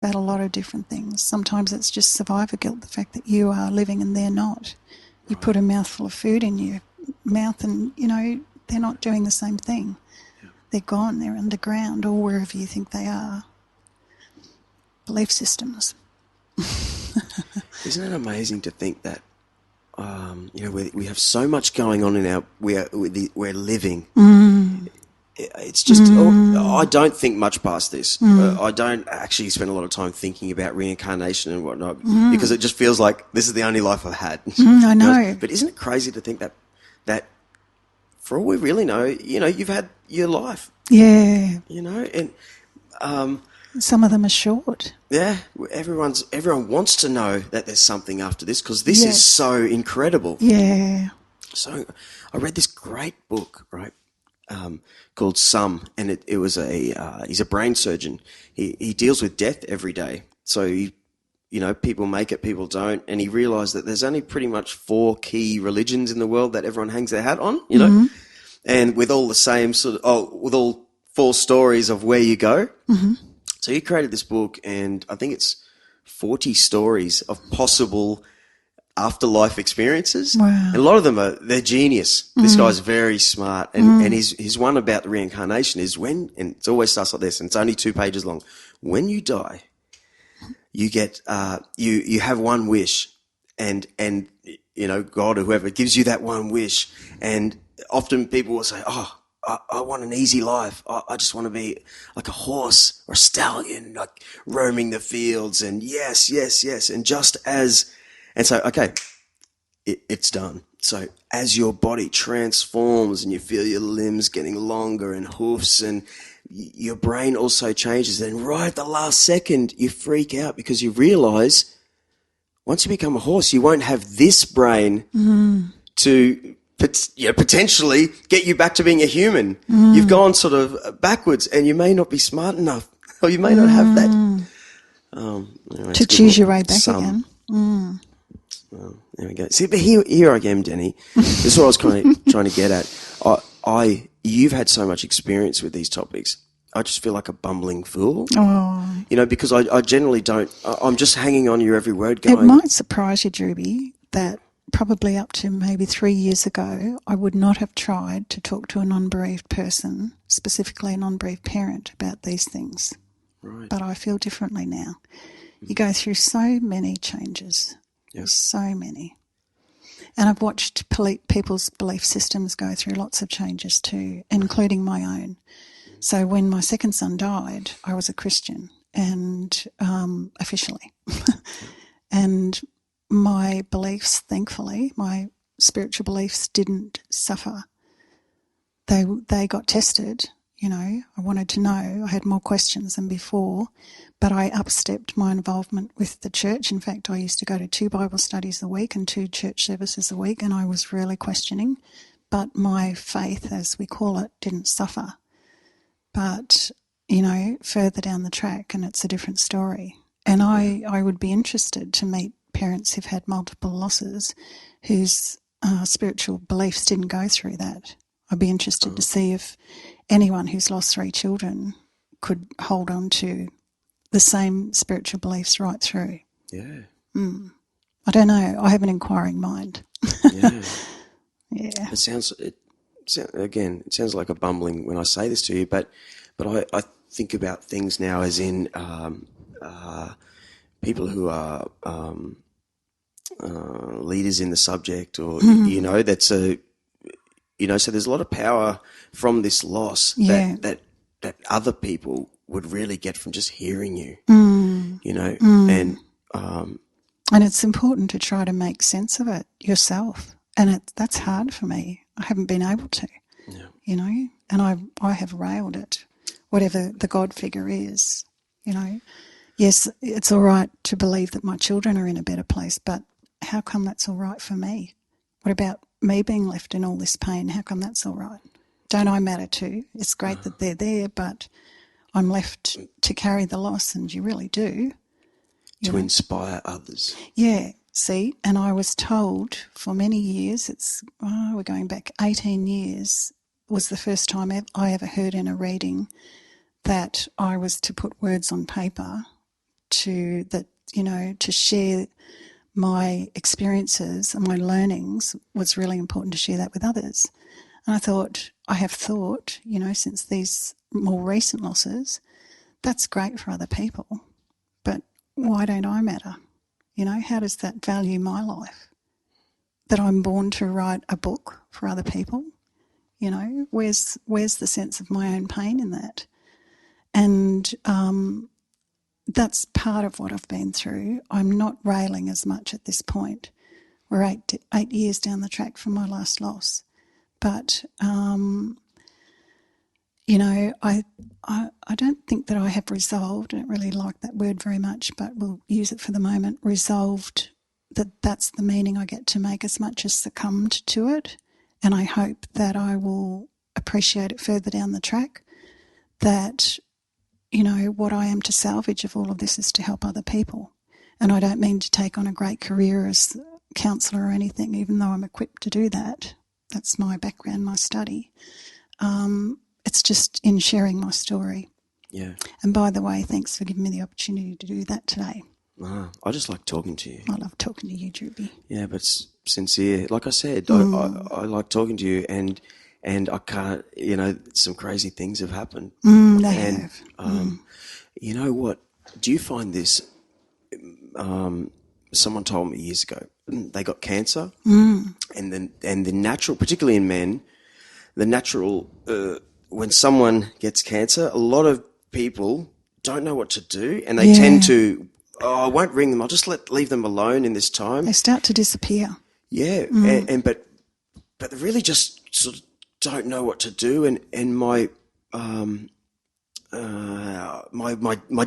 about a lot of different things. Sometimes it's just survivor guilt, the fact that you are living and they're not. You put a mouthful of food in your mouth and, they're not doing the same thing. Yeah. They're gone, they're underground or wherever you think they are. Belief systems. Isn't it amazing to think that, we have so much going on in we're living. It's just, I don't think much past this. I don't actually spend a lot of time thinking about reincarnation and whatnot because it just feels like this is the only life I've had. I know. But isn't it crazy to think that for all we really know, you've had your life. Yeah. And some of them are short. yeah, everyone wants to know that there's something after this because this is so incredible. Yeah. So I read this great book, right, called Some, and it was he's a brain surgeon. He deals with death every day. So people make it, people don't, and he realised that there's only pretty much 4 key religions in the world that everyone hangs their hat on, and with all the same with all 4 stories of where you go. Mm-hmm. So he created this book, and I think it's 40 stories of possible afterlife experiences. Wow. And a lot of them they're genius. This guy's very smart. And his one about the reincarnation is and it always starts like this, and it's only 2 pages long. When you die, you get, you have one wish, and God or whoever gives you that one wish. And often people will say, I want an easy life. I just want to be like a horse or a stallion, like roaming the fields, and yes. And so, okay, it's done. So as your body transforms and you feel your limbs getting longer and hoofs, and your brain also changes, then right at the last second you freak out because you realize once you become a horse, you won't have this brain to potentially get you back to being a human. You've gone sort of backwards, and you may not be smart enough, or you may not have that. Anyway, To choose your way back again. Well, there we go. See, but here I am, Denny. This is what I was trying to get at. You've had so much experience with these topics. I just feel like a bumbling fool. Oh. Because I generally don't. I'm just hanging on your every word going. It might surprise you, Drewby, that probably up to maybe 3 years ago, I would not have tried to talk to a non-bereaved person, specifically a non-bereaved parent, about these things. Right. But I feel differently now. You go through so many changes, so many. And I've watched people's belief systems go through lots of changes too, including my own. So when my second son died, I was a Christian, and officially. And my beliefs, thankfully, my spiritual beliefs didn't suffer. They got tested, I wanted to know. I had more questions than before, but I upstepped my involvement with the church. In fact, I used to go to 2 Bible studies a week and 2 church services a week, and I was really questioning. But my faith, as we call it, didn't suffer. But, further down the track, and it's a different story. And I would be interested to meet parents who've had multiple losses whose spiritual beliefs didn't go through that. I'd be interested to see if anyone who's lost 3 children could hold on to the same spiritual beliefs right through. Yeah. I don't know. I have an inquiring mind. Yeah. Yeah. It sounds like a bumbling when I say this to you, but I think about things now as in people who are leaders in the subject, or that's so there's a lot of power from this loss that other people would really get from just hearing you, and it's important to try to make sense of it yourself, and that's hard for me. I haven't been able to, and I have railed it, whatever the God figure is, Yes, it's all right to believe that my children are in a better place, but how come that's all right for me? What about me being left in all this pain? How come that's all right? Don't I matter too? It's great that they're there, but I'm left to carry the loss, and you really do. To inspire others. Yeah, see, and I was told for many years, we're going back 18 years, was the first time I ever heard in a reading that I was to put words on paper to share my experiences and my learnings was really important to share that with others. And I have thought, since these more recent losses, that's great for other people. But why don't I matter? How does that value my life? That I'm born to write a book for other people? Where's the sense of my own pain in that? And that's part of what I've been through. I'm not railing as much at this point. We're 8 years down the track from my last loss. But, I don't think that I have resolved, I don't really like that word very much, but we'll use it for the moment, resolved that's the meaning I get to make as much as succumbed to it. And I hope that I will appreciate it further down the track, that, what I am to salvage of all of this is to help other people. And I don't mean to take on a great career as a counsellor or anything, even though I'm equipped to do that. That's my background, my study. It's just in sharing my story. Yeah. And by the way, thanks for giving me the opportunity to do that today. I just like talking to you. I love talking to you, Droopy. Yeah, but it's sincere. Like I said, I like talking to you, and I can't, some crazy things have happened. They have. You know what? Do you find this? Someone told me years ago, they got cancer, and the natural, particularly in men, the natural, when someone gets cancer, a lot of people don't know what to do, and they tend to, I won't ring them, I'll just leave them alone in this time. They start to disappear. Yeah, but they really just sort of don't know what to do, and my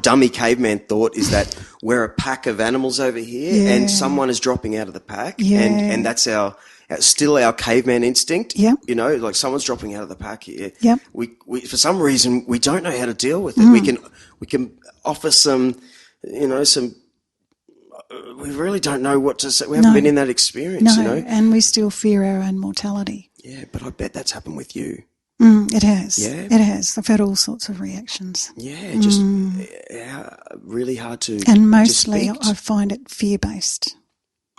dummy caveman thought is that we're a pack of animals over here, and someone is dropping out of the pack, and that's still our caveman instinct. Yep. Like someone's dropping out of the pack here. Yep. We for some reason we don't know how to deal with it. We can offer some. We really don't know what to say. We haven't been in that experience, and we still fear our own mortality. Yeah, but I bet that's happened with you. It has. Yeah? It has. I've had all sorts of reactions. Yeah, just really hard to. And mostly I find it fear-based.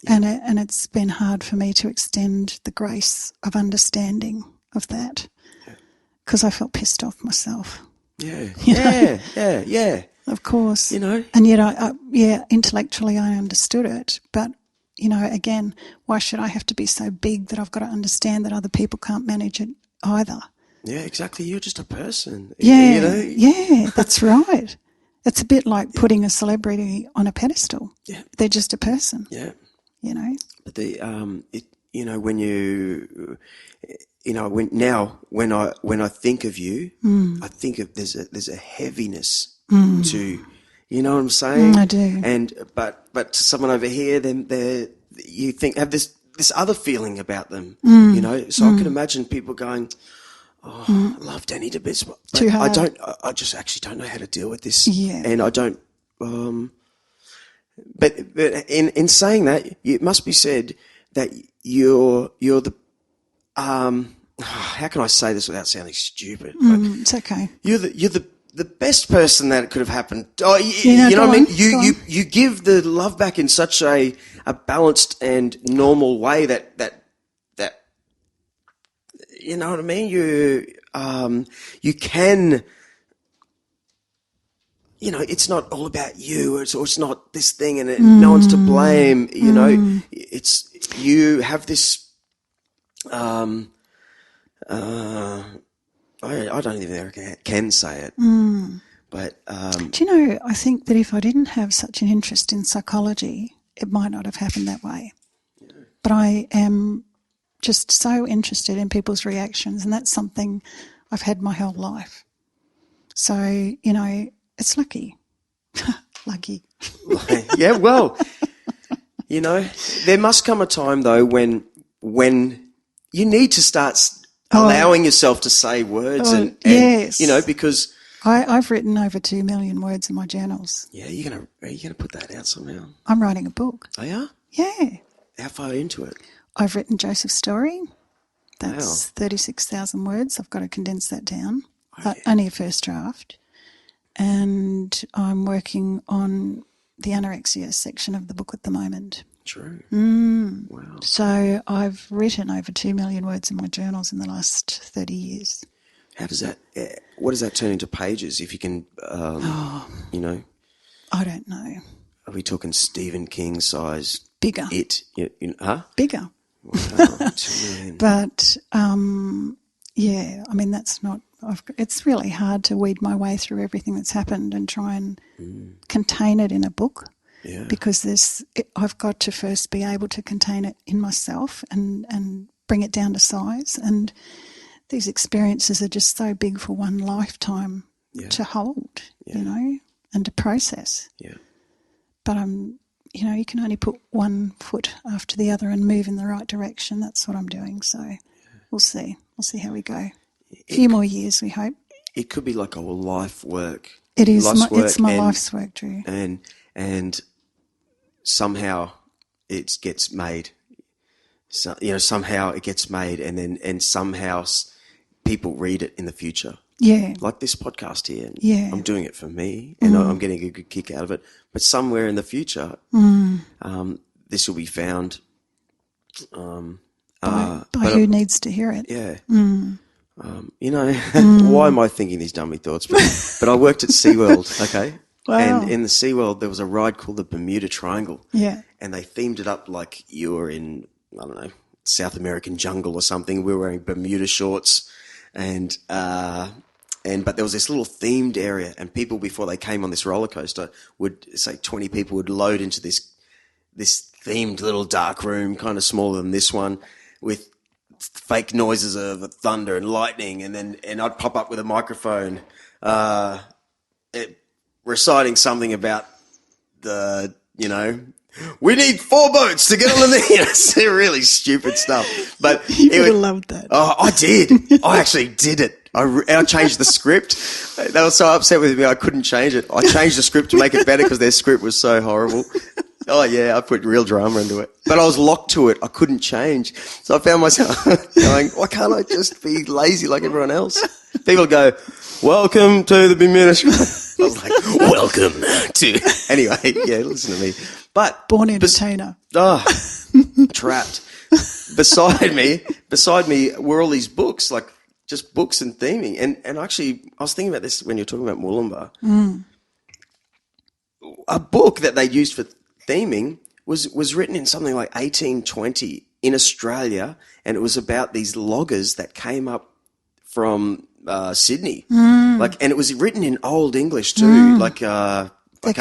Yeah. And it's been hard for me to extend the grace of understanding of that, because I felt pissed off myself. Yeah, yeah. Of course. And yet, I intellectually I understood it. But, again, why should I have to be so big that I've got to understand that other people can't manage it either? Yeah, exactly. You're just a person. Yeah, yeah, that's right. It's a bit like putting a celebrity on a pedestal. Yeah. They're just a person. Yeah. But when when I think of you, I think of there's a heaviness to, you know what I'm saying? I do. And but to someone over here, then you have this other feeling about them, So I can imagine people going, "Oh, I love Denny to bits, but too hard. I just actually don't know how to deal with this." Yeah. And I don't. But in saying that, it must be said that you're the how can I say this without sounding stupid? It's okay. You're the best person that could have happened. Oh, you know what I mean? You give the love back in such a balanced and normal way that you know what I mean? You can. It's not all about you, or it's not this thing, and no one's to blame. It's you have this. I don't even think I can say it, but do you know? I think that if I didn't have such an interest in psychology, it might not have happened that way. Yeah. But I am just so interested in people's reactions, and that's something I've had my whole life. So it's lucky. Lucky. Yeah, well, there must come a time, though, when you need to start allowing yourself to say words and yes. Because I've written over 2 million words in my journals. Yeah, are you gonna put that out somehow? I'm writing a book. Oh, yeah? Yeah. How far into it? I've written Joseph's story. That's 36,000 words. I've got to condense that down. Only a first draft. And I'm working on the anorexia section of the book at the moment. True. Wow. So I've written over 2 million words in my journals in the last 30 years. How does that, what does that turn into pages if you can, you know? I don't know. Are we talking Stephen King size? Bigger. Bigger. Bigger. Wow, 2 million. But, yeah, I mean, that's not, it's really hard to weed my way through everything that's happened and try and contain it in a book. Yeah. Because I've got to first be able to contain it in myself and bring it down to size. And these experiences are just so big for one lifetime to hold, you know, and to process. Yeah. But you know, you can only put one foot after the other and move in the right direction. That's what I'm doing. So we'll see. We'll see how we go. A few more years, we hope. It could be like a life work. It is. It's my life's work, Drew. And somehow it gets made. So, you know, somehow it gets made, and somehow people read it in the future. Yeah. Like this podcast here. Yeah. I'm doing it for me, and I'm getting a good kick out of it. But somewhere in the future, this will be found. By who needs to hear it? Yeah. You know, why am I thinking these dummy thoughts? But I worked at SeaWorld, okay? Wow. And in the SeaWorld, there was a ride called the Bermuda Triangle. Yeah. And they themed it up like you were in, I don't know, South American jungle or something. We were wearing Bermuda shorts but there was this little themed area, and people, before they came on this roller coaster, would say 20 people would load into this themed little dark room, kind of smaller than this one, with fake noises of thunder and lightning, and I'd pop up with a microphone, reciting something about we need 4 boats to get on the it's really stupid stuff. But you would have loved that. Oh, I did. I actually did it. I changed the script. They were so upset with me I couldn't change it. I changed the script to make it better because their script was so horrible. Oh, yeah, I put real drama into it. But I was locked to it. I couldn't change. So I found myself going, why can't I just be lazy like everyone else? People go, welcome to the Bermuda. I was like, welcome to... Anyway, yeah, listen to me. But Born entertainer. Trapped. Beside me were all these books, like just books and theming. And actually, I was thinking about this when you're talking about Moolumba. A book that they used for theming was written in something like 1820 in Australia, and it was about these loggers that came up from Sydney. And it was written in Old English too. They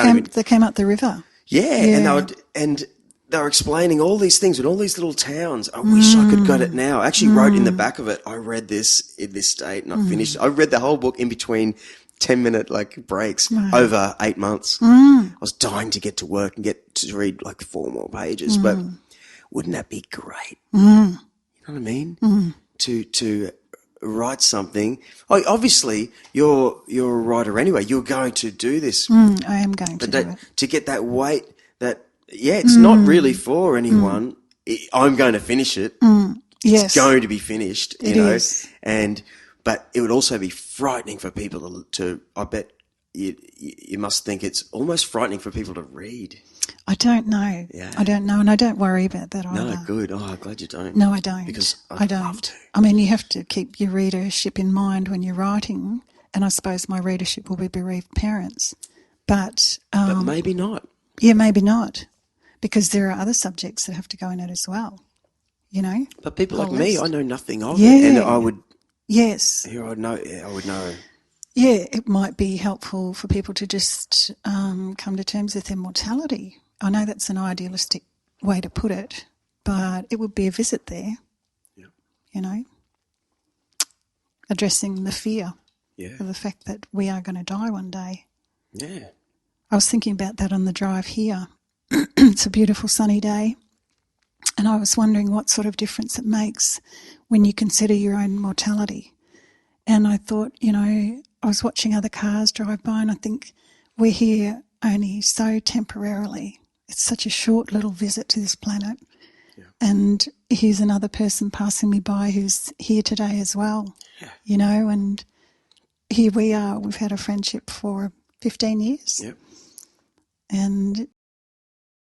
came up the river. Yeah. And they were explaining all these things in all these little towns. I wish I could get it now. I actually wrote in the back of it, I read this in this state, and I finished. I read the whole book in between 10-minute breaks over 8 months. I was dying to get to work and get to read 4 more pages. But wouldn't that be great? You know what I mean? To write something. Oh, obviously, you're a writer anyway. You're going to do this. I am going to do it. To get that weight that, it's not really for anyone. I'm going to finish it. Yes. It's going to be finished, It know. is. But it would also be frightening for people to I bet you must think it's almost frightening for people to read. I don't know. Yeah. I don't know, and I don't worry about that either. No, good. Oh, I'm glad you don't. No, I don't. Because I don't. love to. I mean, you have to keep your readership in mind when you're writing, and I suppose my readership will be bereaved parents. But maybe not. Yeah, maybe not, because there are other subjects that have to go in it as well, you know. But people like me, I know nothing of Yeah. it, and I would. Yes. Here, I know. Yeah, I would know. Yeah, it might be helpful for people to just come to terms with their mortality. I know that's an idealistic way to put it, but it would be a visit there, you know, addressing the fear of the fact that we are going to die one day. Yeah. I was thinking about that on the drive here. It's a beautiful sunny day, and I was wondering what sort of difference it makes when you consider your own mortality. And I thought, you know, I was watching other cars drive by, and I think we're here only so temporarily. It's such a short little visit to this planet. Yeah. And here's another person passing me by who's here today as well, you know, and here we are. We've had a friendship for 15 years. Yep. And